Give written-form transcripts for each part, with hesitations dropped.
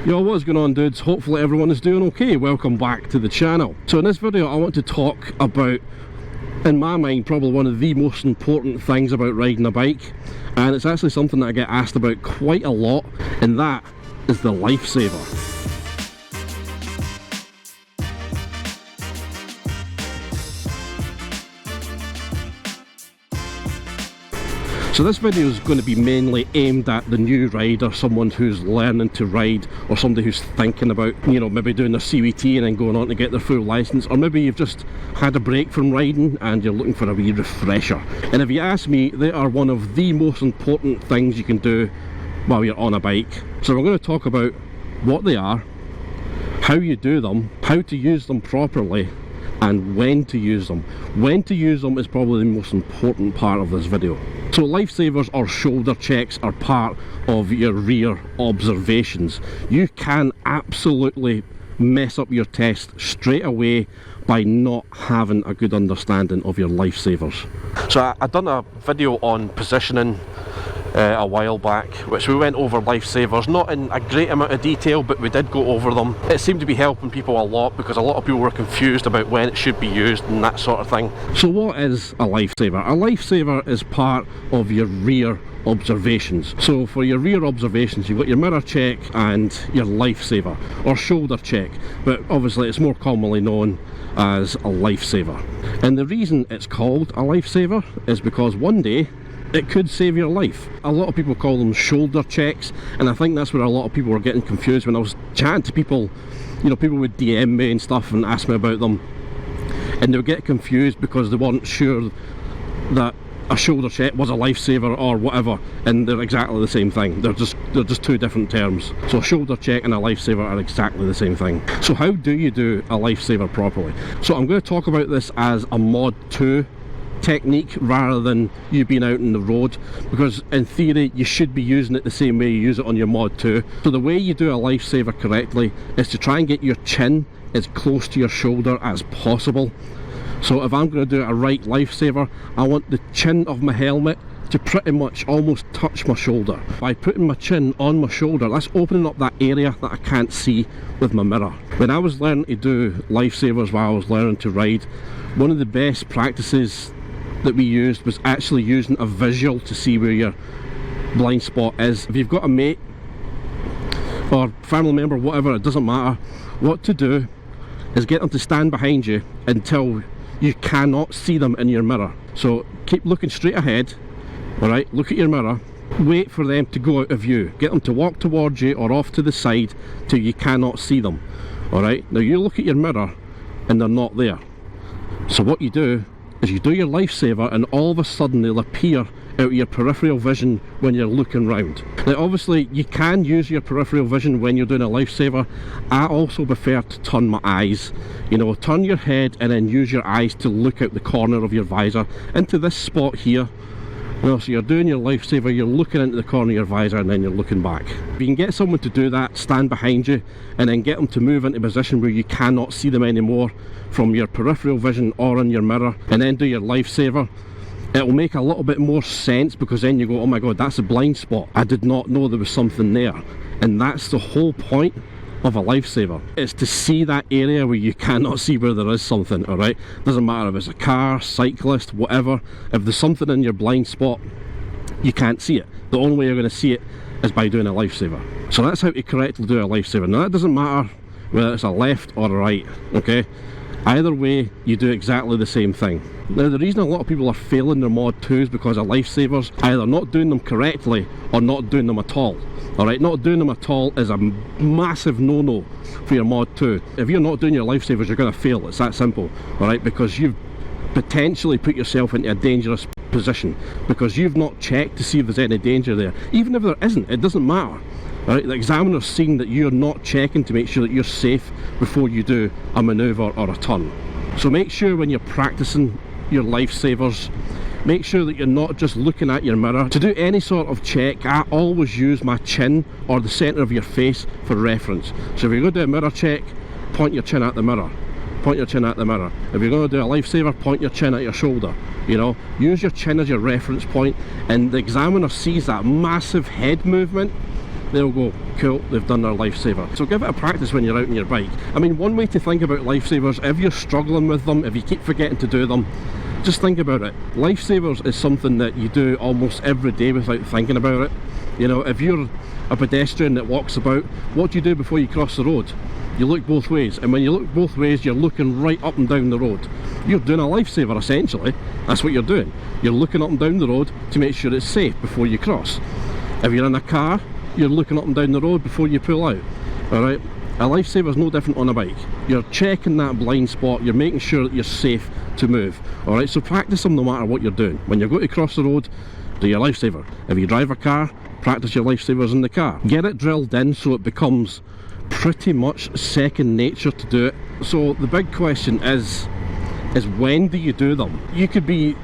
Yo, what's going on, dudes? Hopefully everyone is doing okay. Welcome back to the channel. So in this video I want to talk about, in my mind, probably one of the most important things about riding a bike, and it's actually something that I get asked about quite a lot, and that is the LifeSaver. So this video is going to be mainly aimed at the new rider, someone who's learning to ride, or somebody who's thinking about, you know, maybe doing their CVT and then going on to get their full license, or maybe you've just had a break from riding and you're looking for a wee refresher. And if you ask me, they are one of the most important things you can do while you're on a bike. So we're going to talk about what they are, how you do them, how to use them properly, and when to use them. When to use them is probably the most important part of this video. So LifeSavers or shoulder checks are part of your rear observations. You can absolutely mess up your test straight away by not having a good understanding of your LifeSavers. So I done a video on positioning a while back, which we went over LifeSavers, not in a great amount of detail, but we did go over them. It seemed to be helping people a lot because a lot of people were confused about when it should be used and that sort of thing. So what is a LifeSaver? A LifeSaver is part of your rear observations. So for your rear observations, you've got your mirror check and your LifeSaver, or shoulder check, but obviously it's more commonly known as a LifeSaver. And the reason it's called a LifeSaver is because one day it could save your life. A lot of people call them shoulder checks, and I think that's where a lot of people were getting confused when I was chatting to people. You know, people would DM me and stuff and ask me about them, and they would get confused because they weren't sure that a shoulder check was a LifeSaver or whatever, and they're exactly the same thing. They're just two different terms. So a shoulder check and a LifeSaver are exactly the same thing. So how do you do a LifeSaver properly? So I'm going to talk about this as a mod 2 technique rather than you being out in the road, because in theory you should be using it the same way you use it on your mod 2. So the way you do a LifeSaver correctly is to try and get your chin as close to your shoulder as possible. So if I'm going to do a right LifeSaver, I want the chin of my helmet to pretty much almost touch my shoulder. By putting my chin on my shoulder, that's opening up that area that I can't see with my mirror. When I was learning to do LifeSavers while I was learning to ride, one of the best practices that we used was actually using a visual to see where your blind spot is. If you've got a mate or family member, whatever, it doesn't matter, what to do is get them to stand behind you until you cannot see them in your mirror. So keep looking straight ahead, alright, look at your mirror, wait for them to go out of view, get them to walk towards you or off to the side till you cannot see them. Alright, now you look at your mirror and they're not there. So what you do is you do your LifeSaver, and all of a sudden they'll appear out of your peripheral vision when you're looking round. Now obviously you can use your peripheral vision when you're doing a LifeSaver. I also prefer to turn my eyes. You know, turn your head and then use your eyes to look out the corner of your visor into this spot here. You know, so you're doing your LifeSaver, you're looking into the corner of your visor and then you're looking back. If you can get someone to do that, stand behind you, and then get them to move into a position where you cannot see them anymore from your peripheral vision or in your mirror, and then do your LifeSaver, it'll make a little bit more sense, because then you go, oh my god, that's a blind spot. I did not know there was something there. And that's the whole point of a LifeSaver. It's to see that area where you cannot see where there is something, alright? Doesn't matter if it's a car, cyclist, whatever. If there's something in your blind spot, you can't see it. The only way you're going to see it is by doing a LifeSaver. So that's how to correctly do a LifeSaver. Now that doesn't matter whether it's a left or a right, okay? Either way, you do exactly the same thing. Now the reason a lot of people are failing their mod 2 is because of LifeSavers, either not doing them correctly or not doing them at all. Alright, not doing them at all is a massive no-no for your mod 2. If you're not doing your LifeSavers, you're going to fail. It's that simple. Alright, because you've potentially put yourself into a dangerous position, because you've not checked to see if there's any danger there. Even if there isn't, it doesn't matter. Right, the examiner's seeing that you're not checking to make sure that you're safe before you do a manoeuvre or a turn. So make sure when you're practicing your LifeSavers, make sure that you're not just looking at your mirror. To do any sort of check, I always use my chin or the centre of your face for reference. So if you're going to do a mirror check, point your chin at the mirror. Point your chin at the mirror. If you're going to do a LifeSaver, point your chin at your shoulder. You know, use your chin as your reference point, and the examiner sees that massive head movement they'll go, cool, they've done their lifesaver. So give it a practice when you're out on your bike. I mean, one way to think about lifesavers, if you're struggling with them, if you keep forgetting to do them, just think about it. Lifesavers is something that you do almost every day without thinking about it. You know, if you're a pedestrian that walks about, what do you do before you cross the road? You look both ways, and when you look both ways, you're looking right up and down the road. You're doing a lifesaver, essentially. That's what you're doing. You're looking up and down the road to make sure it's safe before you cross. If you're in a car, you're looking up and down the road before you pull out. Alright? A lifesaver is no different on a bike. You're checking that blind spot, you're making sure that you're safe to move. Alright, so practice them no matter what you're doing. When you're going to cross the road, do your lifesaver. If you drive a car, practice your lifesavers in the car. Get it drilled in so it becomes pretty much second nature to do it. So the big question is when do you do them? You could be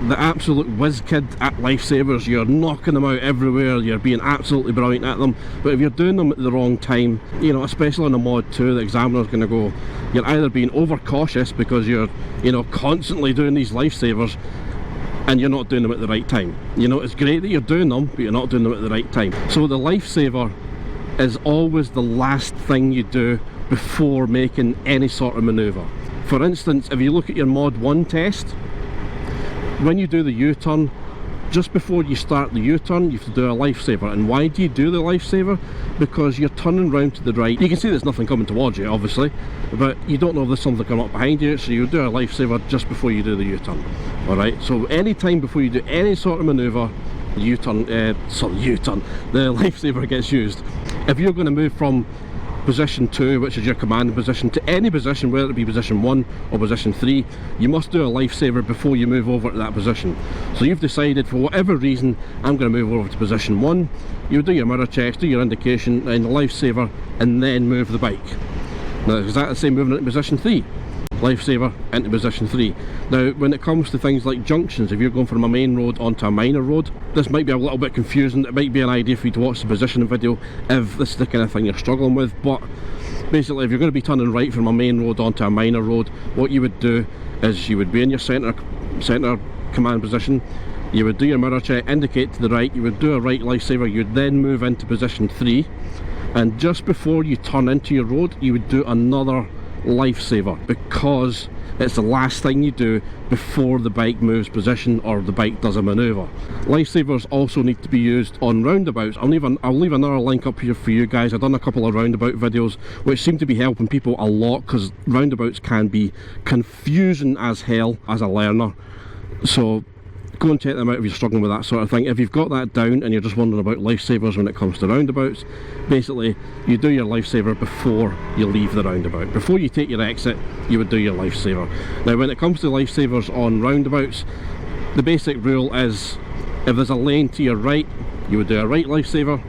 the absolute whiz kid at lifesavers, you're knocking them out everywhere, you're being absolutely brilliant at them, but if you're doing them at the wrong time, you know, especially on a mod 2, the examiner's going to go, you're either being overcautious because you're, you know, constantly doing these lifesavers and you're not doing them at the right time. You know, it's great that you're doing them, but you're not doing them at the right time. So the lifesaver is always the last thing you do before making any sort of manoeuvre. For instance, if you look at your mod 1 test, when you do the U-turn, just before you start the U-turn, you have to do a lifesaver. And why do you do the lifesaver? Because you're turning round to the right. You can see there's nothing coming towards you, obviously, but you don't know if there's something coming up behind you, so you do a lifesaver just before you do the U-turn. Alright, so any time before you do any sort of manoeuvre, the lifesaver gets used. If you're going to move from position 2, which is your command position, to any position, whether it be position 1 or position 3, you must do a lifesaver before you move over to that position. So you've decided, for whatever reason, I'm going to move over to position 1, you do your mirror checks, do your indication and the lifesaver, and then move the bike. Now it's exactly the same moving into position 3. Lifesaver into position 3. Now when it comes to things like junctions, if you're going from a main road onto a minor road, this might be a little bit confusing. It might be an idea for you to watch the positioning video if this is the kind of thing you're struggling with, but basically if you're going to be turning right from a main road onto a minor road, what you would do is you would be in your centre command position, you would do your mirror check, indicate to the right, you would do a right lifesaver, you'd then move into position 3, and just before you turn into your road you would do another lifesaver, because it's the last thing you do before the bike moves position or the bike does a manoeuvre. Lifesavers also need to be used on roundabouts. I'll leave another link up here for you guys. I've done a couple of roundabout videos which seem to be helping people a lot, because roundabouts can be confusing as hell as a learner. So go and check them out if you're struggling with that sort of thing. If you've got that down and you're just wondering about lifesavers when it comes to roundabouts, basically you do your lifesaver before you leave the roundabout. Before you take your exit, you would do your lifesaver. Now when it comes to lifesavers on roundabouts, the basic rule is if there's a lane to your right, you would do a right lifesaver.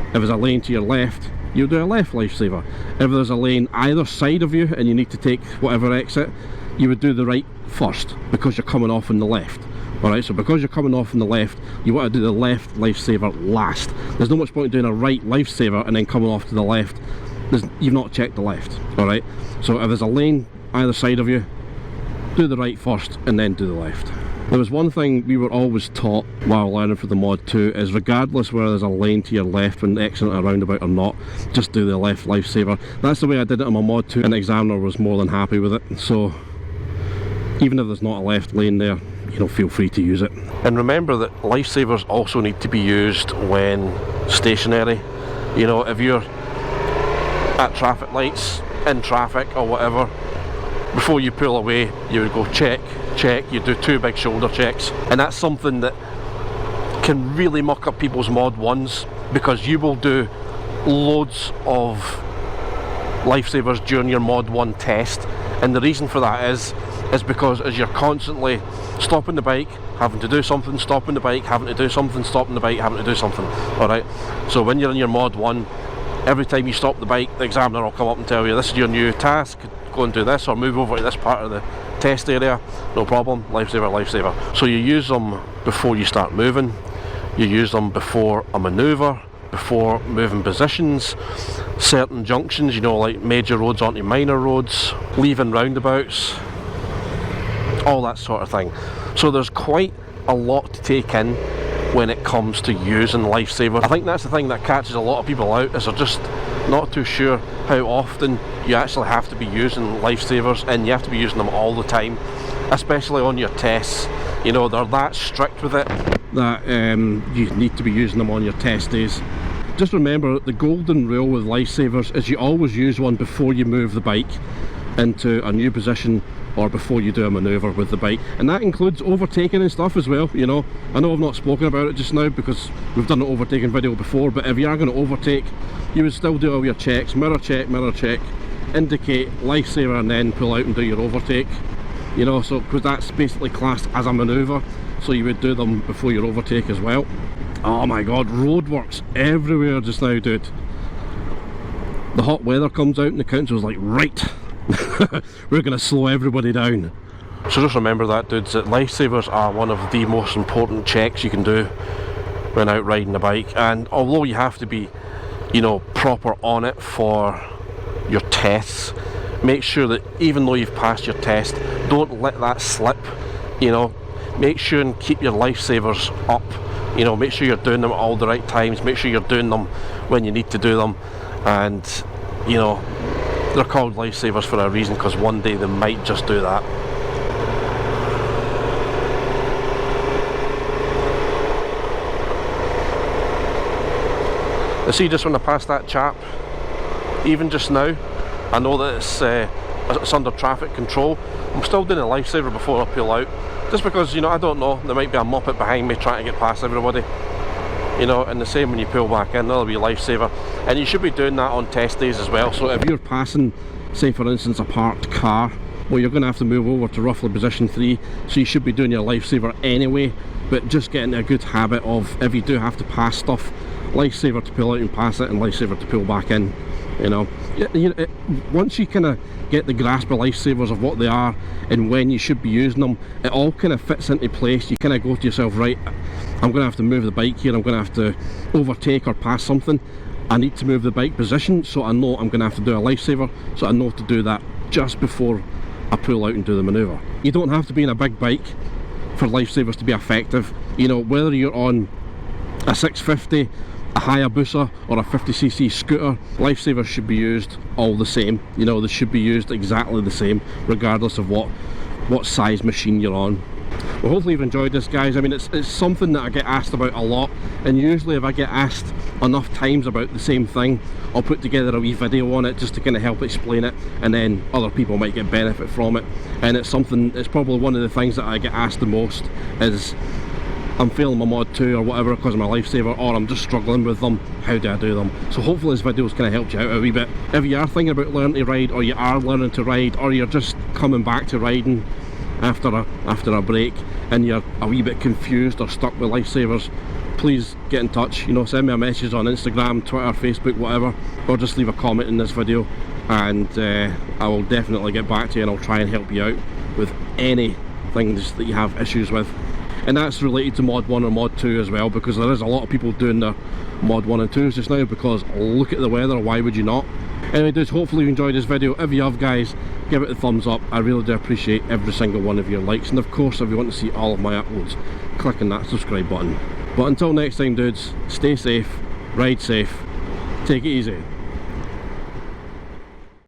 If there's a lane to your left, you would do a left lifesaver. If there's a lane either side of you and you need to take whatever exit, you would do the right first because you're coming off on the left. Alright, so because you're coming off on the left, you want to do the left lifesaver last. There's no much point doing a right lifesaver and then coming off to the left. You've not checked the left. Alright, so if there's a lane either side of you, do the right first and then do the left. There was one thing we were always taught while learning for the mod 2, is regardless whether there's a lane to your left when exiting a roundabout or not, just do the left lifesaver. That's the way I did it on my mod 2 and the examiner was more than happy with it. So even if there's not a left lane there, you know, feel free to use it. And remember that lifesavers also need to be used when stationary. You know, if you're at traffic lights, in traffic or whatever, before you pull away, you would go check, you do 2 big shoulder checks. And that's something that can really muck up people's mod 1s, because you will do loads of lifesavers during your mod 1 test. And the reason for that is because as you're constantly stopping the bike, having to do something, stopping the bike, having to do something, stopping the bike, having to do something. Alright, so when you're in your mod 1, every time you stop the bike, the examiner will come up and tell you, this is your new task, go and do this, or move over to this part of the test area. No problem, lifesaver, lifesaver. So you use them before you start moving, you use them before a manoeuvre, before moving positions, certain junctions, you know, like major roads onto minor roads, leaving roundabouts, all that sort of thing. So there's quite a lot to take in when it comes to using LifeSaver. I think that's the thing that catches a lot of people out, is they're just not too sure how often you actually have to be using LifeSavers, and you have to be using them all the time, especially on your tests. You know, they're that strict with it that you need to be using them on your test days. Just remember, the golden rule with LifeSavers is you always use one before you move the bike into a new position, or before you do a manoeuvre with the bike, and that includes overtaking and stuff as well. You know, I know I've not spoken about it just now because we've done an overtaking video before, but if you are going to overtake, you would still do all your checks, mirror check, indicate, LifeSaver, and then pull out and do your overtake. You know, so because that's basically classed as a manoeuvre, so you would do them before your overtake as well. Oh my god, roadworks everywhere just now, dude. The hot weather comes out and the council's like, right, we're going to slow everybody down. So just remember that, dudes, that LifeSavers are one of the most important checks you can do when out riding the bike. And although you have to be, you know, proper on it for your tests, make sure that even though you've passed your test, don't let that slip. You know, make sure and keep your LifeSavers up. You know, make sure you're doing them at all the right times, make sure you're doing them when you need to do them. And, you know, they're called LifeSavers for a reason, because one day they might just do that. You see, just when I passed that chap, even just now, I know that it's under traffic control. I'm still doing a LifeSaver before I pull out, just because, you know, I don't know, there might be a muppet behind me trying to get past everybody. You know, and the same when you pull back in, that'll be a LifeSaver. And you should be doing that on test days as well. So if you're passing, say for instance, a parked car, well, you're going to have to move over to roughly position 3, so you should be doing your LifeSaver anyway, but just getting a good habit of, if you do have to pass stuff, LifeSaver to pull out and pass it, and LifeSaver to pull back in. You know, once you kind of get the grasp of LifeSavers, of what they are and when you should be using them, it all kind of fits into place. You kind of go to yourself, right, I'm going to have to move the bike here, I'm going to have to overtake or pass something, I need to move the bike position, so I know I'm going to have to do a LifeSaver, so I know to do that just before I pull out and do the manoeuvre. You don't have to be in a big bike for LifeSavers to be effective. You know, whether you're on a 650, a Hayabusa, or a 50cc scooter, LifeSavers should be used all the same. You know, they should be used exactly the same, regardless of what size machine you're on. Well, hopefully you've enjoyed this, guys. I mean, it's something that I get asked about a lot, and usually if I get asked enough times about the same thing, I'll put together a wee video on it just to kind of help explain it, and then other people might get benefit from it. And it's probably one of the things that I get asked the most is, I'm failing my mod 2 or whatever because of my LifeSaver, or I'm just struggling with them, how do I do them? So hopefully this video's kind of helped you out a wee bit. If you are thinking about learning to ride, or you are learning to ride, or you're just coming back to riding after a break, and you're a wee bit confused or stuck with LifeSavers, please get in touch. You know, send me a message on Instagram, Twitter, Facebook, whatever, or just leave a comment in this video, and I will definitely get back to you, and I'll try and help you out with any things that you have issues with. And that's related to mod 1 or mod 2 as well, because there is a lot of people doing their mod 1 and 2s just now, because look at the weather, why would you not? Anyway, dudes, hopefully you enjoyed this video. If you have, guys, give it a thumbs up. I really do appreciate every single one of your likes, and of course, if you want to see all of my uploads, click on that subscribe button. But until next time, dudes, stay safe, ride safe, take it easy.